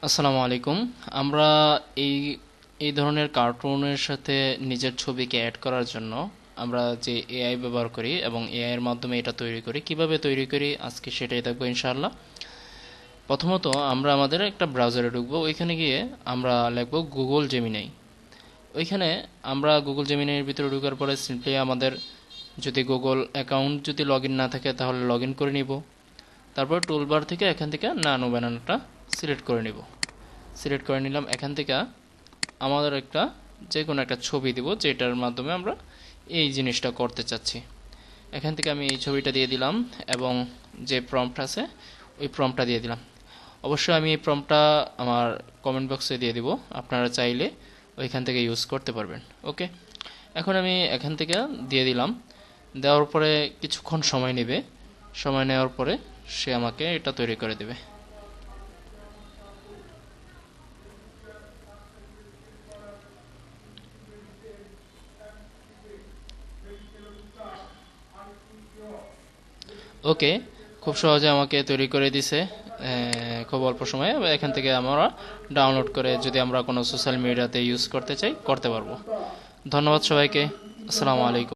আসসালামু আলাইকুম। আমরা এই এই ধরনের কার্টুনের সাথে নিজের ছবিকে অ্যাড করার জন্য আমরা যে এআই ব্যবহার করি এবং এআই এর মাধ্যমে এটা তৈরি করি, কিভাবে তৈরি করি আজকে সেটাই দেখবো ইনশাআল্লাহ। প্রথমত আমরা আমাদের একটা ব্রাউজারে ঢুকবো, ওইখানে গিয়ে আমরা লিখবো গুগল জেমিনাই। ওইখানে আমরা গুগল জেমিনাইয়ের ভিতরে ঢোকার পরে সিম্পলি আমাদের যদি গুগল অ্যাকাউন্ট যদি লগ ইন না থাকে তাহলে লগ ইন করে নিব। তারপর টুলবার থেকে এখান থেকে নানো বানানোটা সিলেক্ট করে নিব। সিলেক্ট করে নিলাম। এখান থেকে আমাদের একটা যে কোনো একটা ছবি দিব যেটার মাধ্যমে আমরা এই জিনিসটা করতে চাচ্ছি। এখান থেকে আমি এই ছবিটা দিয়ে দিলাম এবং যে প্রম্পট আছে ওই প্রম্পটটা দিয়ে দিলাম। অবশ্যই আমি এই প্রম্পটটা আমার কমেন্ট বক্সে দিয়ে দিব, আপনারা চাইলে ওইখান থেকে ইউজ করতে পারবেন। ওকে, এখন আমি এখান থেকে দিয়ে দিলাম। দেওয়ার পরে কিছুক্ষণ সময় নেবে, সময় নেওয়ার পরে সে আমাকে এটা তৈরি করে দেবে। ওকে, খুব সহজে আমাকে তৈরি করে দিছে খুব অল্প সময়ে। এখান থেকে আমরা ডাউনলোড করে যদি আমরা কোনো সোশ্যাল মিডিয়াতে ইউজ করতে চাই করতে পারবো। ধন্যবাদ সবাইকে। আসসালামু আলাইকুম।